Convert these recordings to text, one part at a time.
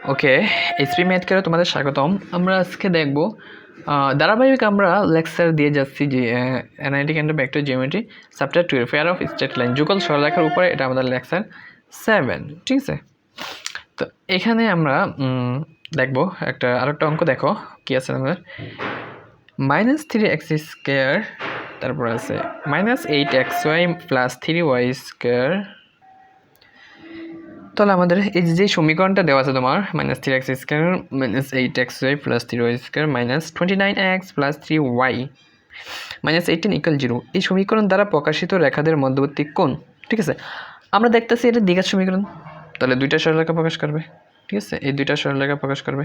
ওকে, HP ম্যাথকেও তোমাদের স্বাগতম। আমরা আজকে দেখব ধারাবাহিক আমরা লেকচার দিয়ে যাচ্ছি যে analytic and vector geometry chapter 2 pair of straight line যুগল সরলরেখার উপরে, এটা আমাদের লেকচার 7, ঠিক আছে। তো এখানে আমরা দেখব আরেকটা অঙ্ক। দেখো কি আছে আমাদের, -3x², তারপর আছে -8xy + 3y²। তাহলে আমাদের এই যে সমীকরণটা দেওয়া আছে তোমার -3x² -8xy + 3y² -29x + 3y -18 = 0, এই সমীকরণ দ্বারা প্রকাশিত রেখাদের মধ্যবর্তী কোণ। ঠিক আছে, আমরা দেখতেছি এটা দ্বিঘাত সমীকরণ, তাহলে দুইটা সরলরেখা প্রকাশ করবে। ঠিক আছে, এই দুইটা সরলরেখা প্রকাশ করবে।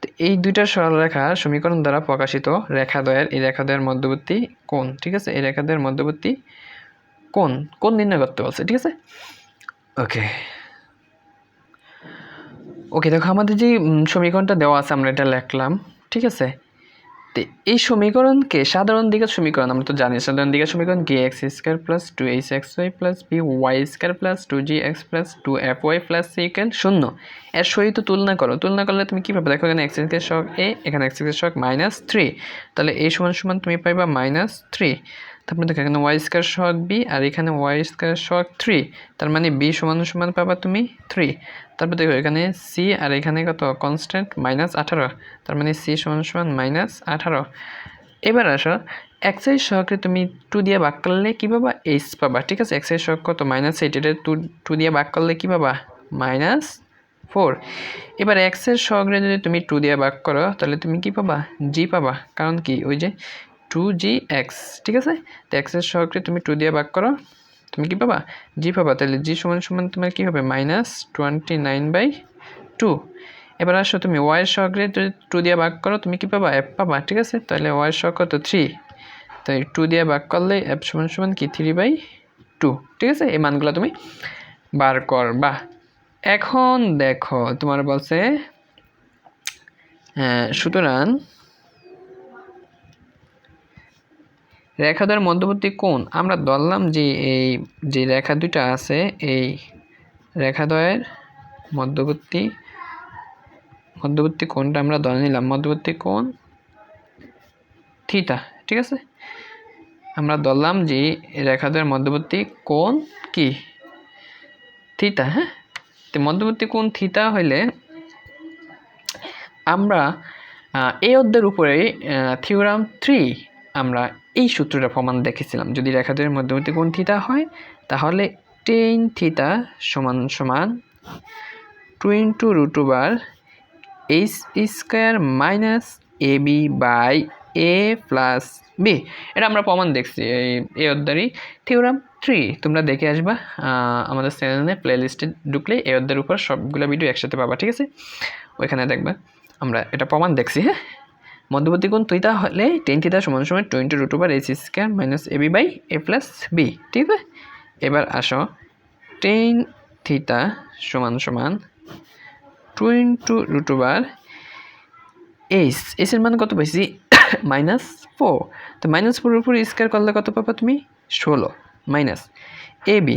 তো এই দুইটা সরলরেখা সমীকরণ দ্বারা প্রকাশিত রেখাদ্বয়ের মধ্যবর্তী কোণ। ঠিক আছে, এই রেখাদ্বয়ের মধ্যবর্তী কোণ নির্ণয় করতে বলছে। ঠিক আছে, ওকে দেখো আমাদের যে সমীকরণটা দেওয়া আছে আমরা এটা লিখলাম। ঠিক আছে, তো এই সমীকরণকে সাধারণ দ্বিঘাত সমীকরণ আমরা তো জানি। সাধারণ দ্বিঘাত সমীকরণ kx² + 2hxy + by² + 2gx + 2fy + c = 0 এর সহিত তুলনা করো। তুলনা করলে তুমি কী পাবে দেখো, এখানে x এর সহগ a, এখানে x এর সহগ -3, তাহলে a সমান তুমি পাইবা -3। তারপরে দেখো এখানে y² সহগ b আর এখানে y² সহগ 3, তার মানে b সমান পাবা তুমি 3। তারপর দেখো এখানে c আর এখানে কত কনস্ট্যান্ট -18, তার মানে c সমান -18। এবার আসো x এর সহগকে তুমি 2 দিয়ে ভাগ করলে কী পাবা, h পাবা। ঠিক আছে, x এর সহগ কত -8, এটা 2 দিয়ে ভাগ করলে কী পাবা -4। এবার x এর সহগরে যদি তুমি 2 দিয়ে ভাগ করো তাহলে তুমি কী পাবা, g পাবা, কারণ কি ওই যে 2gx। ঠিক আছে, তো x এর সহগকে তুমি 2 দিয়ে ভাগ করো, তুমি কি পাবা, g পাবা। তাহলে g সমান তোমার কি হবে -29/2। এবার আসো তুমি y এর সহগরে যদি 2 দিয়ে ভাগ করো তুমি কি পাবা, f পাবা। ঠিক আছে, তাহলে y এর সহগ কত 3, তাই 2 দিয়ে ভাগ করলে f সমান কি 3/2। ঠিক আছে, এই মানগুলো তুমি বার করবা। এখন দেখো তোমার বলছে সুতরাং রেখাদ্বয়ের মধ্যবর্তী কোণ আমরা ধরলাম যে এই যে রেখা দুইটা আছে এই রেখাদ্বয়ের মধ্যবর্তী কোণটা আমরা ধরে নিলাম মধ্যবর্তী কোণ থিটা। ঠিক আছে, আমরা ধরলাম যে রেখাদ্বয়ের মধ্যবর্তী কোণ কি থিটা। হ্যাঁ, তো মধ্যবর্তী কোণ থিটা হইলে আমরা এই অধ্যায়ের উপরে থিওরাম 3 আমরা এই সূত্রটা প্রমাণ দেখেছিলাম। যদি রেখাদ্বয়ের মধ্যবর্তী কোণ থিটা হয় তাহলে tan থিটা সমান 2 × √/h² - ab / a + b। এটা আমরা প্রমাণ দেখছি এই অধ্যায়েরই থিওরাম 3। তোমরা দেখে আসবা আমাদের চ্যানেলে প্লেলিস্টে ঢুকলে এই অধ্যায়ের উপর সবগুলো ভিডিও একসাথে পাবা। ঠিক আছে, ওইখানে দেখবা আমরা এটা প্রমাণ দেখছি। হ্যাঁ, মধ্যবর্তী কোণ থিটা হলে tan থিটা সমান 2 × √/h² - ab / a + b। ঠিক আছে, এবার আসো tan থিটা সমান 2 × √/h, এর মান কত পাইছি -4, তো -4 উপর স্কয়ার করলে কত পাবা তুমি 16 মাইনাস ab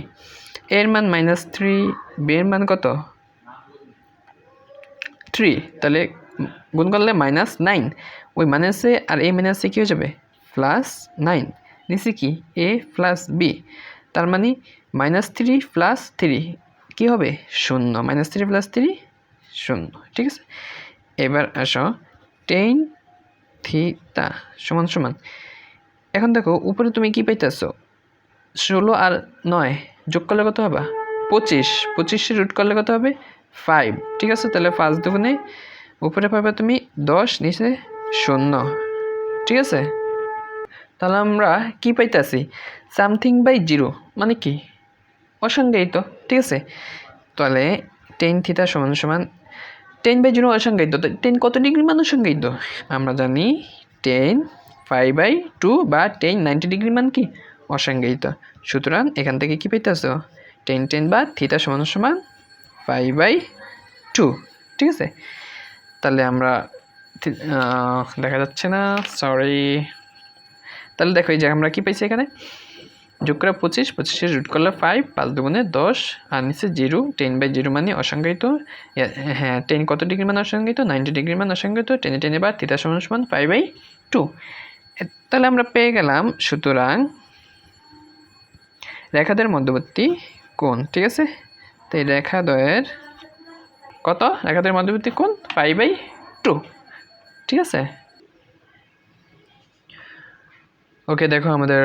এর মান -3, b এর মান কত 3, তাহলে গুণ করলে -9, ওই মাইনাসে আর এই মাইনাসে কী হয়ে যাবে +9, নিচে কি a + b, তার মানে -3 + 3 কী হবে 0, -3 + 3 0। ঠিক আছে, এবার আসো tan থিটা সমান এখন দেখো উপরে তুমি কি পাইতেছো 16 আর 9 যোগ করলে কত হবে 25, 25 রুট করলে কত হবে 5। ঠিক আছে, তাহলে 5 দুগুণে উপরে পাবে তুমি 10, নিচে 0। ঠিক আছে, তাহলে আমরা কি পাইতেছি something/0 মানে কি অসংজ্ঞায়িত। ঠিক আছে, তাহলে tan থিটা সমান 10/0 অসংজ্ঞায়িত। 10 কত ডিগ্রি মান অসংজ্ঞায়িত আমরা জানি, tan π/2 বা tan 90 ডিগ্রি মান কি অসংজ্ঞায়িত। সুতরাং এখান থেকে কি পাইতেছ tan বা থিটা সমান π/2। ঠিক আছে, তাহলে আমরা দেখা যাচ্ছে না, সরি। তাহলে দেখো এই যে আমরা কি পাইছি এখানে যোগ করে 25, 25 রুট করলে 5, 5 দুগুণে 10 আর নিচে 0, 10/0 মানে অসংজ্ঞায়িত। হ্যাঁ 10 কত ডিগ্রি মান অসংজ্ঞায়িত, 90 ডিগ্রি মান অসংজ্ঞায়িত। টেনে বার থিটা সমান 5/2। তাহলে আমরা পেয়ে গেলাম সুতরাং রেখাদের মধ্যবর্তী কোণ, ঠিক আছে। তো এই রেখাদ্বয়ের কত, রেখাদের মধ্যবর্তী কোণ 5/2, ঠিক আছে। ওকে দেখো আমাদের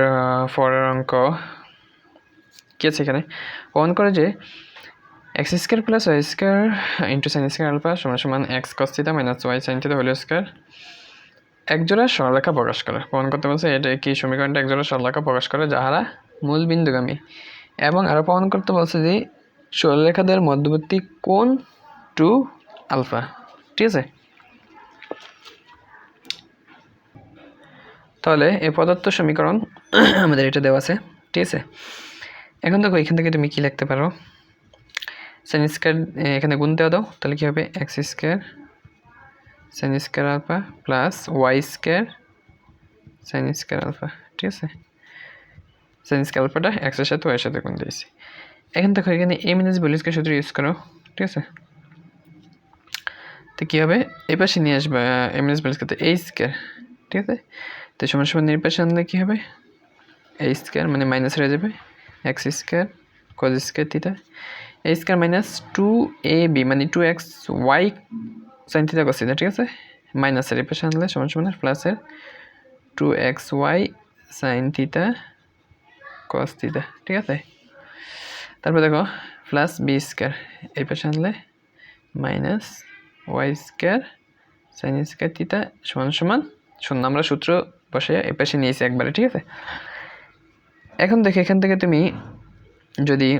পরের অঙ্ক কি আছে এখানে। প্রমাণ করে যে x² + y² * sin² alpha = x cos θ - y sin θ whole square একজোড়া সরলরেখা প্রকাশ করে। প্রমাণ করতে বলছে এটা কি সমীকরণটা একজোড়া সরলরেখা প্রকাশ করে যাহারা মূল বিন্দুগামী, এবং আরো প্রমাণ করতে বলছে যে সরলরেখাদের মধ্যবর্তী কোণ 2 আলফা, ঠিক আছে। তাহলে এই প্রদত্ত সমীকরণ আমাদের এটা দেওয়া আছে, ঠিক আছে। এখন দেখো এখান থেকে তুমি কি লিখতে পারো, sin স্কয়ার এখানে গুণ দেওয়া দাও, তাহলে কি হবে x² sin square alpha plus y² sin square alpha, ঠিক আছে। sin স্কয়ার আলফাটা x এর সাথে y এর সাথে গুণ দিয়েছি। এখন দেখো এখানে a - b স্কয়ার সূত্র ইউজ করো, ঠিক আছে। তো কি হবে, এই পাশে নিয়ে আসবে a - b square a square, ঠিক আছে। তো সমান এই পাশে আনলে কি হবে a স্কয়ার মানে মাইনাস হয়ে যাবে x square cos square theta a square minus 2ab মানে 2xy sin theta cos theta, ঠিক আছে। মাইনাসের এই পাশে আনলে সমান প্লাসের 2xy sin theta cos theta, ঠিক আছে। তারপর দেখো প্লাস b স্কয়ার এই পাশে আনলে minus y square sin square theta সমান শূন্য। আমরা সূত্র বসে এই পাশে নিয়েছি একবারে, ঠিক আছে। এখন দেখো এখান থেকে তুমি যদি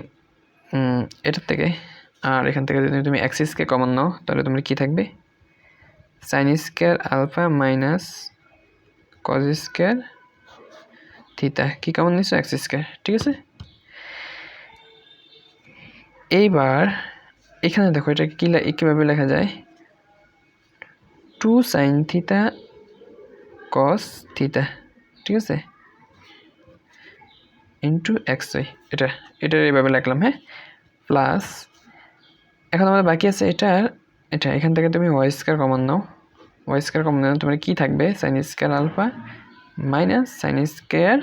এটার থেকে আর এখান থেকে যদি তুমি x² কমন নাও তাহলে তোমার কি থাকবে, sin square alpha minus cos square theta কি কমন নিছো x², ঠিক আছে। এইবার এখানে দেখো এটা কিভাবে লেখা যায়, 2 sin থিটা cos থিটা, ঠিক আছে, ইন্টু xy, এটা এইভাবে লিখলাম, হ্যাঁ। প্লাস এখন আমাদের বাকি আছে এটা এখান থেকে তুমি y² কমন নাও, y² কমন নাও তোমার কি থাকবে, sin square alpha minus sin square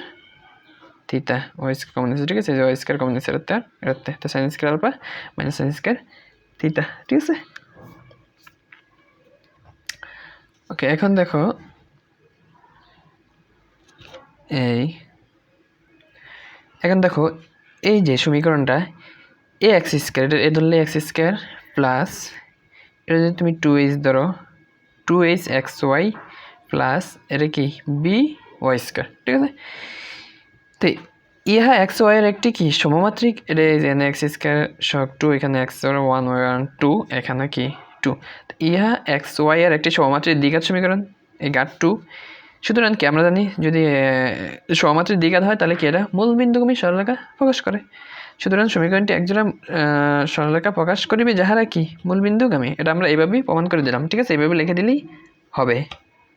theta y² common নিচ্ছে, ঠিক আছে। y² কমন নিচ্ছে এটাতে, তো sin square alpha minus sin square theta, ঠিক আছে। ওকে এখন দেখো এই যে সমীকরণটা ax² এ ধরলে x² প্লাস এটা যদি তুমি 2h ধরো 2hxy প্লাস এটা কি by², ঠিক আছে। তো ইহা xy এর একটি কি সমমাত্রিক, এটা এখানে x² সহগ 2, এখানে x 1 y 2, এখানে কি 2, ইহা xy এর একটি সমমাত্রিক দ্বিঘাত সমীকরণ, এই ঘাত 2। সুতরাং কি আমরা জানি যদি সমমাত্রিক দ্বিঘাত হয় তাহলে কি এটা মূল বিন্দুগামী সরলরেখা প্রকাশ করে। সুতরাং সমীকরণটি একজোড়া সরলরেখা প্রকাশ করিবে যাহারা কি মূল বিন্দুগামী, এটা আমরা এইভাবেই প্রমাণ করে দিলাম, ঠিক আছে। এইভাবে লিখে দিলেই হবে,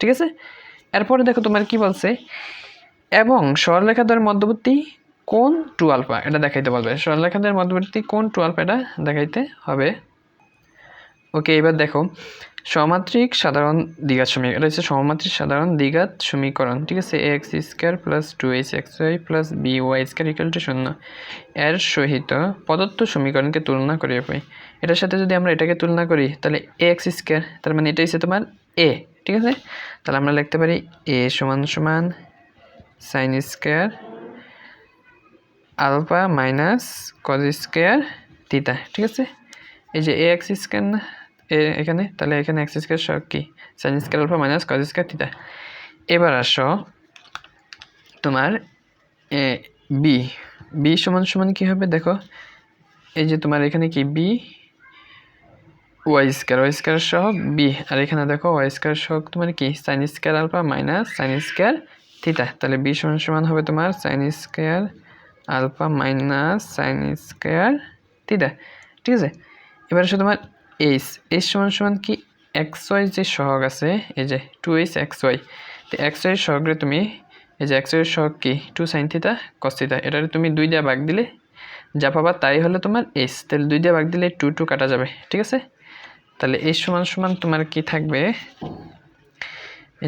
ঠিক আছে। এরপরে দেখো তোমার কি বলছে, এবং সরলরেখাদের মধ্যবর্তী কোণ 2 আলফা এটা দেখাইতে বলবে, সরলরেখাদের মধ্যবর্তী কোণ 2 আলফা এটা দেখাইতে হবে। ওকে এবার দেখো সমমাত্রিক সাধারণ দ্বিঘাত সমীকরণ, এটা হচ্ছে সমমাত্রিক সাধারণ দ্বিঘাত সমীকরণ, ঠিক আছে। ax² plus 2hxy plus by² = 0 এর সহিত প্রদত্ত সমীকরণকে তুলনা করে পাই। এটার সাথে যদি আমরা এটাকে তুলনা করি তাহলে ax², তার মানে এটা হচ্ছে তোমার a, ঠিক আছে। তাহলে আমরা লিখতে পারি a = sin square alpha minus cos square theta, ঠিক আছে। এই যে ax² না এখানে, তাহলে এখানে x² সহগ কি sin square alpha minus cos square theta. এবার আসো তোমার b সমান কি হবে, দেখো এই যে তোমার এখানে কি b y² সহগ b, আর এখানে দেখো y² সহগ তোমার কি sin square alpha minus sin square theta. তাহলে b সমান হবে তোমার sin square alpha minus sin square theta, ঠিক আছে। এবার আসো তোমার h সমান কি xy যে সহগ আছে এই যে 2hxy, তো xy সহগরে তুমি এই যে x এর সহগ কি 2 sin থিটা cos থিটা, এটার তুমি 2 দিয়ে ভাগ দিলে যা পাবা তাই হলো তোমার h। তাহলে 2 দিয়ে ভাগ দিলে 2 2 কাটা যাবে, ঠিক আছে। তাহলে h সমান সমান তোমার কি থাকবে,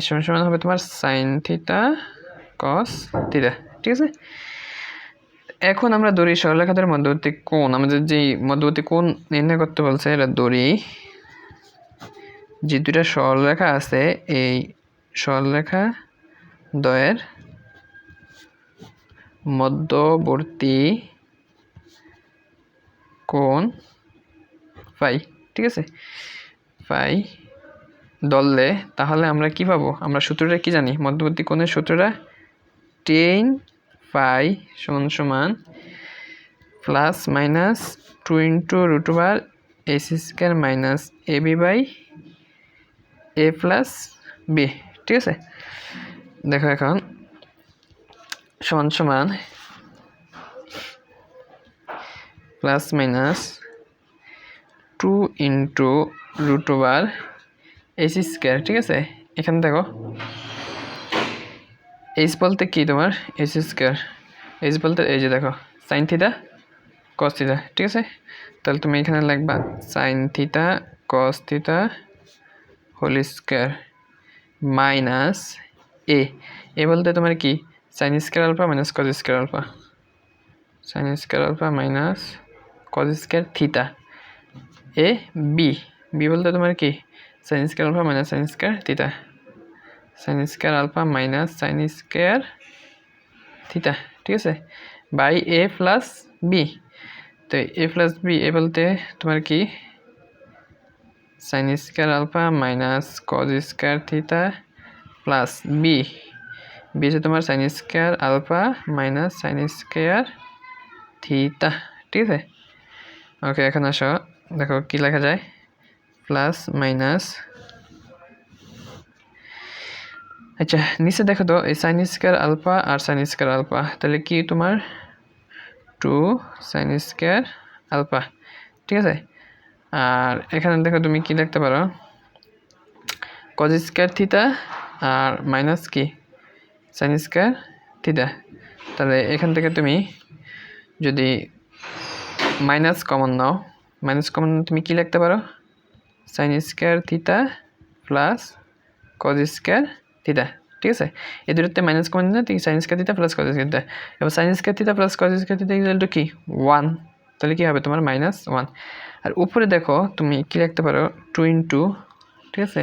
h সমান সমান হবে তোমার sin থিটা cos থিটা, ঠিক আছে। এখন আমরা ধরি সরলরেখাদের মধ্যবর্তী কোণ, আমাদের যে মধ্যবর্তী কোণ নির্ণয় করতে বলছে, এটা ধরি যে দুইটা সরলরেখা আছে, এই সরলরেখা দ্বয়ের মধ্যবর্তী কোণ ফাই, ঠিক আছে, ফাই ধরলে তাহলে আমরা কি পাবো, আমরা সূত্রটা কি জানি, মধ্যবর্তী কোণের সূত্রটা tan ফাই সমান সমান plus minus 2 into root over ac square minus ab by a plus b, ঠিক আছে। দেখো এখন সমান সমান plus minus 2 into root over ac square, ঠিক আছে। এখানে দেখো h বলতে কি তোমার ac স্কয়ার, h বলতে এই যে দেখো sin থিটা cos থিটা, ঠিক আছে। তাহলে তুমি এখানে লিখবা sin theta cos theta whole square minus a বলতে তোমার কি sin square alpha minus cos square alpha, sin square alpha minus cos square theta, a b বলতে তোমার কি sin square alpha minus sin square theta, sin square alpha minus sin square theta, ঠিক আছে, by a plus b। তো a plus b এ বলতে তোমার কি sin square alpha minus cos square theta plus b হচ্ছে তোমার sin square alpha minus sin square theta, ঠিক আছে। ওকে, এখন আসো দেখো কি লেখা যায়, প্লাস মাইনাস, আচ্ছা নিচে দেখো তো এই sin স্কয়ার আলফা আর sin স্কয়ার আলফা, তাহলে কি তোমার 2 sin স্কয়ার আলফা, ঠিক আছে। আর এখানে দেখো তুমি কি লিখতে পারো cos স্কয়ার থিটা আর মাইনাস কি sin স্কয়ার থিটা। তাহলে এখান থেকে তুমি যদি মাইনাস কমন নাও, মাইনাস কমন তুমি কি লিখতে পারো sin square theta plus cos square theta, ঠিক আছে। এই দুটোতে মাইনাস কমন নিলে তুমি sin square theta plus cos square theta, এবার sin square theta plus cos square theta equal to কি 1, তাহলে কি হবে তোমার -1। আর উপরে দেখো তুমি কি লিখতে পারো 2 ইনটু, ঠিক আছে,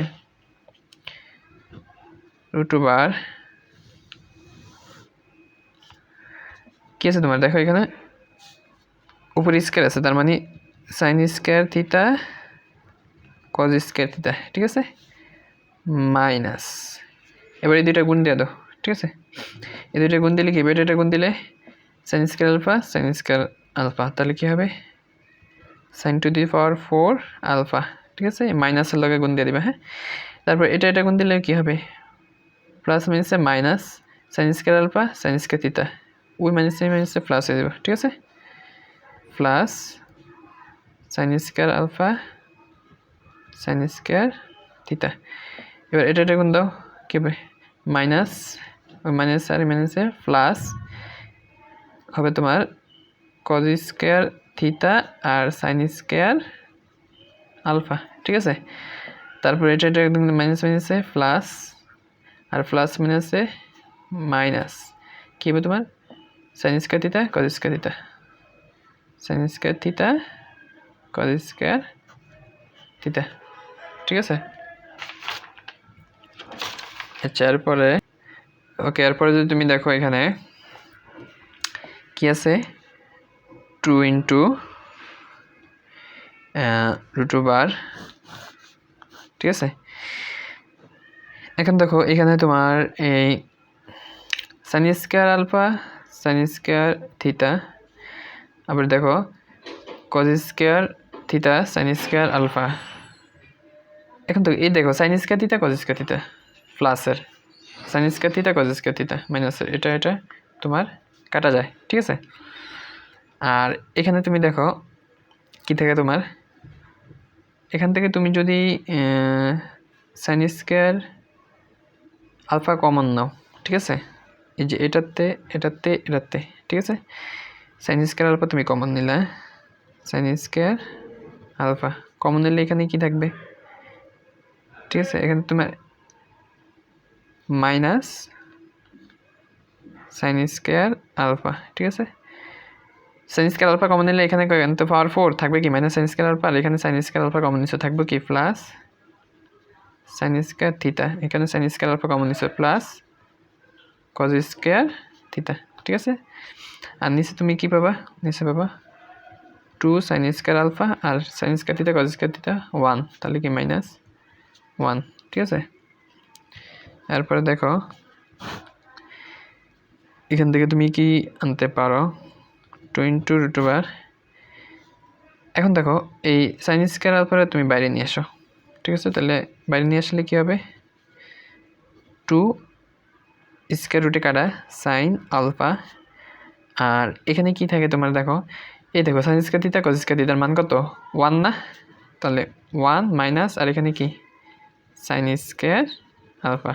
রুট ওভার কি আছে তোমার, দেখো এখানে উপরে স্কয়ার আছে, তার মানে sin square theta cos square theta, ঠিক আছে, মাইনাস, এবার এই দুইটা গুণ দিয়ে দাও, ঠিক আছে। এই দুইটা গুণ দিলে কি হবে, এটা গুণ দিলে sin square alpha sin square alpha, তাহলে কি হবে sin to the power 4 alpha, ঠিক আছে, মাইনাসের লগে গুণ দিয়ে দিবা, হ্যাঁ। তারপর এটা গুণ দিলে কি হবে প্লাস মাইনাসে minus sin square alpha sin square theta, ওই মাইনাসে প্লাস হয়ে যাবে, ঠিক আছে, plus sin square alpha sin square theta. এবার এটা গুণ দাও কি হবে মাইনাস, ওই মাইনাস আর মাইনাসে প্লাস হবে তোমার cos স্কয়ার থিটা আর sin স্কয়ার আলফা, ঠিক আছে। তারপর এটা একদম মাইনাস মাইনাসে প্লাস আর প্লাস মাইনাসে মাইনাস কি হবে তোমার sin square theta cos square theta, sin square theta cos square theta, ঠিক আছে। আচ্ছা এরপরে ওকে, এরপরে যদি তুমি দেখো এখানে কি আছে 2 ইন্টু রুট ওভার, ঠিক আছে। এখন দেখো এখানে তোমার এই sin square alpha sin square theta, আবার দেখো cos square theta sin square alpha. এখন তো এই দেখো sin square theta cos square theta প্লাসের sin square theta cos square theta মাইনাসের, এটা তোমার কাটা যায়, ঠিক আছে। আর এখানে তুমি দেখো কি থাকে তোমার, এখান থেকে তুমি যদি sin স্কয়ার আলফা কমন নাও, ঠিক আছে, এই যে এটাতে ঠিক আছে সাইন স্কয়ার আলফা তুমি কমন নিলা সাইন স্কয়ার আলফা কমন নিলে এখানে কি থাকবে ঠিক আছে এখানে তোমার মাইনাস সাইন স্কয়ার আলফা ঠিক আছে সাইন স্কয়ার আলফা কমন নিলে এখানে তো পাওয়ার 4 থাকবে কি মাইনাস সাইন স্কয়ার আলফা আর এখানে সাইন স্কয়ার আলফা কমন নিচে থাকবে কি প্লাস সাইন স্কয়ার থিটা এখানে সাইন স্কয়ার আলফা কমন নিচে প্লাস cos স্কয়ার থিটা ঠিক আছে আর নিচে তুমি কি পাবা নিচে পাবা 2 সাইন স্কয়ার আলফা আর sine square theta cos square theta 1 তাহলে কি মাইনাস 1 ঠিক আছে এরপরে দেখো এখান থেকে তুমি কি আনতে পারো 2 * √/, এখন দেখো এই সাইন স্কয়ার আলফারে তুমি বাইরে নিয়ে আসো ঠিক আছে তাহলে বাইরে নিয়ে আসলে কি হবে 2 স্কয়ার রুটে কাটা সাইন আলফা আর এখানে কি থাকে তোমার দেখো এই দেখো sign square theta cos square থিটার মান কত 1 না তাহলে 1 মাইনাস আর এখানে কি সাইন স্কয়ার আলফা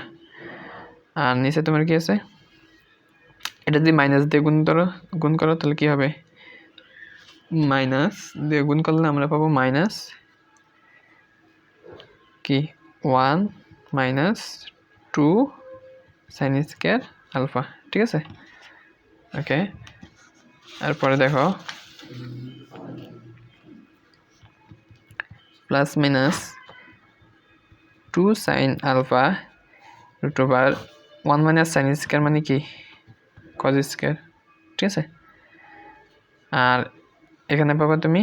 আর নিচে তোমার কি আছে এটা যদি মাইনাস দিয়ে গুণ করো তাহলে কি হবে মাইনাস দিয়ে গুণ করলে আমরা পাবো মাইনাস কি 1 মাইনাস 2 সাইন স্কয়ার আলফা ঠিক আছে ওকে এরপরে দেখো plus minus 2 sine alpha √/, 1 minus sine square মানে কি cos স্কয়ার ঠিক আছে আর এখানে পাবে তুমি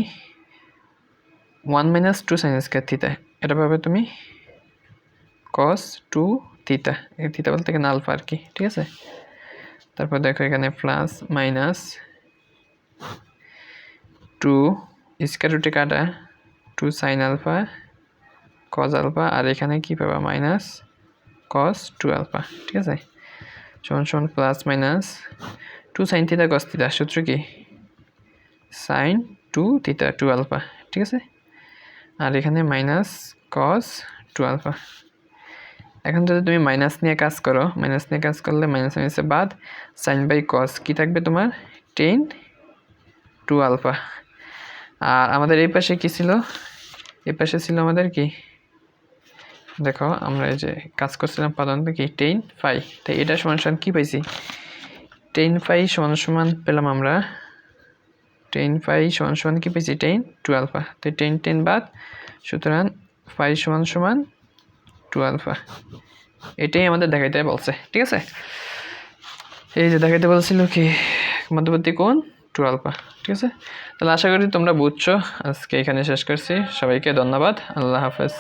1 মাইনাস 2 সাইন স্কয়ার থিটা এটা পাবে তুমি cos 2 থিটা এই থিটা বলতে এখানে আলফা আর কি ঠিক আছে তারপর দেখো এখানে প্লাস মাইনাস 2 স্কয়ার রুটে কাটা 2 সাইন আলফা cos আলফা আর এখানে কি পাবা মাইনাস cos 2 আলফা ঠিক আছে সমান plus minus 2 sine theta cos theta সূত্র কি সাইন 2 থিটা 2 আলফা ঠিক আছে আর এখানে মাইনাস cos 2 আলফা এখন যদি তুমি মাইনাস নিয়ে কাজ করলে মাইনাস মাইনাসে বাদ সাইন বাই cos কি থাকবে তোমার tan 2 আলফা আর আমাদের এই পাশে কি ছিল এই পাশে ছিল আমাদের কি দেখো আমরা এই যে কাজ করছিলাম প্রধানত কি tan phi তাই এটা সমান কি পাইছি tan phi সমান পেলাম আমরা tan phi সমান কি পেয়েছি tan 2 আলফা তাই tan বাদ সুতরাং phi সমান 2 আলফা এটাই আমাদের দেখাইতে বলছে ঠিক আছে এই যে দেখাইতে বলছিল কি মধ্যবর্তী কোণ 2 আলফা ঠিক আছে তাহলে আশা করি তোমরা বুঝছো আজকে এখানে শেষ করছি সবাইকে ধন্যবাদ আল্লাহ হাফেজ